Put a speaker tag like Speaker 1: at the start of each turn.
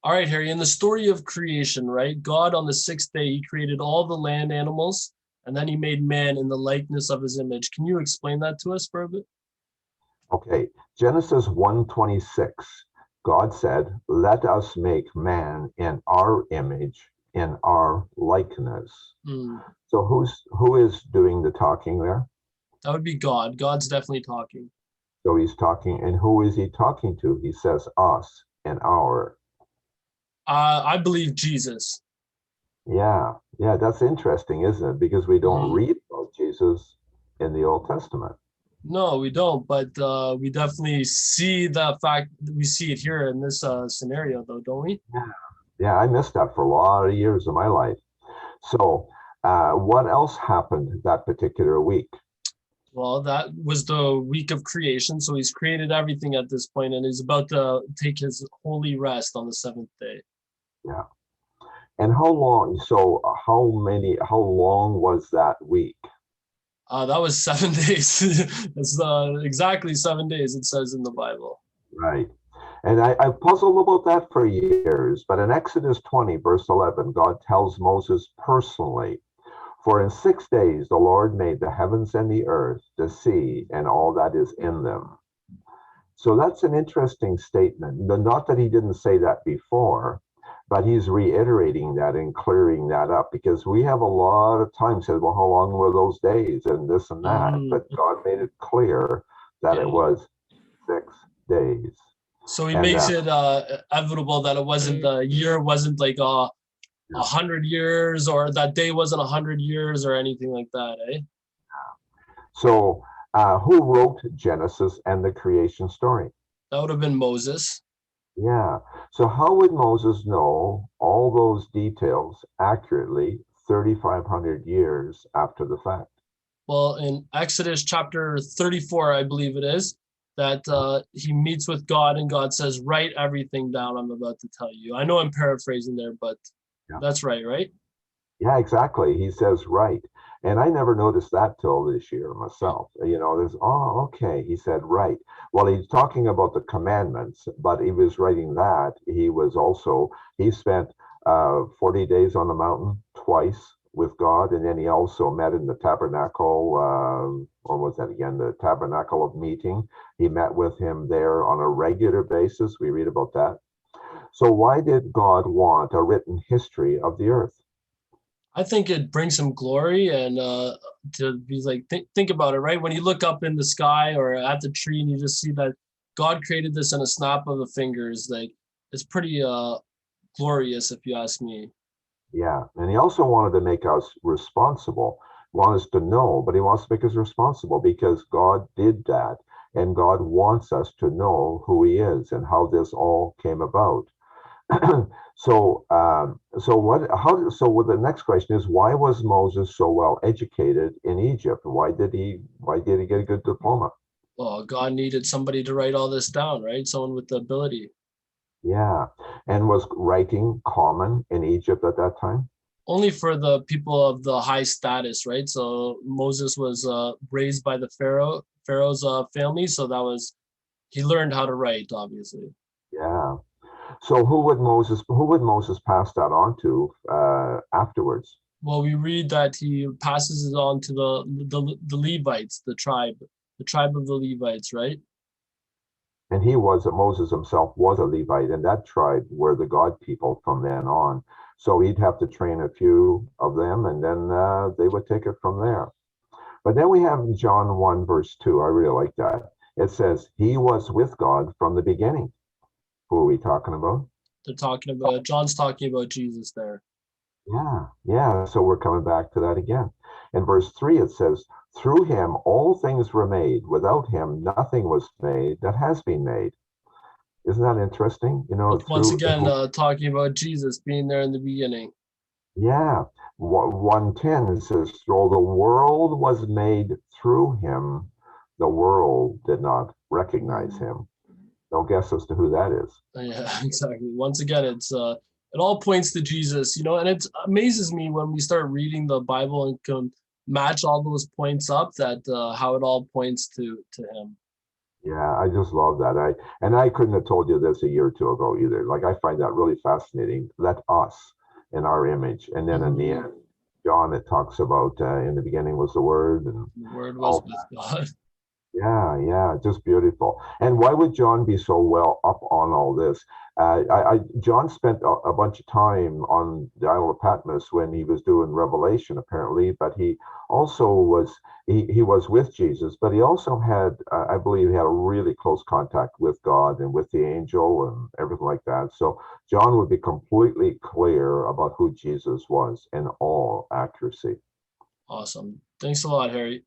Speaker 1: All right, Harry, in the story of creation, right? God on the sixth day, he created all the land animals, and then he made man in the likeness of his image. Can you explain that to us for a bit?
Speaker 2: Okay, Genesis 1:26. God said, "Let us make man in our image, in our likeness."
Speaker 1: Hmm.
Speaker 2: So who is doing the talking there?
Speaker 1: That would be God. God's definitely talking.
Speaker 2: So he's talking, and who is he talking to? He says us and our.
Speaker 1: I believe Jesus.
Speaker 2: Yeah, yeah, that's interesting, isn't it? Because we don't
Speaker 1: Mhm.
Speaker 2: read about Jesus in the Old Testament.
Speaker 1: No, we don't, but we definitely see the fact we see it here in this scenario, though, don't we?
Speaker 2: Yeah, yeah, I missed that for a lot of years of my life. So, what else happened that particular week?
Speaker 1: Well, that was the week of creation, so he's created everything at this point, and he's about to take his holy rest on the seventh day.
Speaker 2: Yeah. And how long? So, how long was that week?
Speaker 1: That was 7 days. It's exactly 7 days, it says in the Bible.
Speaker 2: Right. And I've puzzled about that for years, but in Exodus 20, verse 11, God tells Moses personally, "For in 6 days the Lord made the heavens and the earth, the sea, and all that is in them." So that's an interesting statement. Not that he didn't say that before, but he's reiterating that and clearing that up because we have a lot of times said, well, how long were those days and this and that?
Speaker 1: Mhm.
Speaker 2: But God made it clear that it
Speaker 1: Okay.
Speaker 2: was 6 days.
Speaker 1: So he
Speaker 2: And
Speaker 1: makes it inevitable that it wasn't the year wasn't like 100 years, or that day wasn't 100 years or anything like that, eh?
Speaker 2: so, who wrote Genesis and the creation story?
Speaker 1: That would have been Moses.
Speaker 2: Yeah. So, how would Moses know all those details accurately 3,500 years after the fact?
Speaker 1: Well, in Exodus chapter 34, I believe it is, that he meets with God and God says, write everything down I'm about to tell you. I know I'm paraphrasing there, but
Speaker 2: Yeah.
Speaker 1: that's right, right?
Speaker 2: Yeah, exactly. He says right. And I never noticed that till this year myself. There's, oh, okay. He said right. Well, he's talking about the commandments, but he was writing that. He spent 40 days on the mountain twice with God. And then he also met in the tabernacle, or was that again, the tabernacle of meeting. He met with him there on a regular basis. We read about that. So why did God want a written history of the earth?
Speaker 1: I think it brings him glory, and to be like, think about it, right? When you look up in the sky or at the tree and you just see that God created this in a snap of the fingers, like it's pretty glorious, if you ask me.
Speaker 2: Yeah, and he also wanted to make us responsible, want us to know, but he wants to make us responsible because God did that, and God wants us to know who he is and how this all came about. So the next question is, why was Moses so well educated in Egypt? Why did he get a good diploma?
Speaker 1: Well, God needed somebody to write all this down, right? Someone with the ability.
Speaker 2: Yeah, and was writing common in Egypt at that time?
Speaker 1: Only for the people of the high status, right? So Moses was raised by the Pharaoh's family, so that was he learned how to write, obviously.
Speaker 2: Yeah. So who would Moses pass that on to afterwards?
Speaker 1: Well, we read that he passes it on to the Levites, the tribe of the Levites, right?
Speaker 2: And Moses himself was a Levite, and that tribe were the God people from then on. So he'd have to train a few of them, and then they would take it from there. But then we have John 1, verse 2. I really like that. It says, "He was with God from the beginning." Who are we talking about?
Speaker 1: They're talking about John's talking about Jesus there.
Speaker 2: Yeah, yeah. So we're coming back to that again. In verse 3, it says, "Through him all things were made. Without him nothing was made that has been made." Isn't that interesting?
Speaker 1: Once
Speaker 2: Through
Speaker 1: again, talking about Jesus being there in the beginning.
Speaker 2: Yeah. 110 it says, "Though the world was made through him, the world did not recognize him." No guess as to who that is.
Speaker 1: Yeah, exactly. Once again, it all points to Jesus, and it amazes me when we start reading the Bible and can match all those points up that how it all points to him.
Speaker 2: Yeah, I just love that. I couldn't have told you this a year or two ago either. Like I find that really fascinating. Let us in our image, and then in the
Speaker 1: Mhm.
Speaker 2: end, John, it talks about in the beginning was the Word, and
Speaker 1: The word was
Speaker 2: all
Speaker 1: with God.
Speaker 2: yeah, yeah, just beautiful. And why would John be so well up on all this? John spent a bunch of time on the Isle of Patmos when he was doing Revelation, apparently, but he also he was with Jesus, but he also had, I believe, he had a really close contact with God and with the angel and everything like that. So John would be completely clear about who Jesus was in all accuracy.
Speaker 1: Awesome. Thanks a lot, Harry.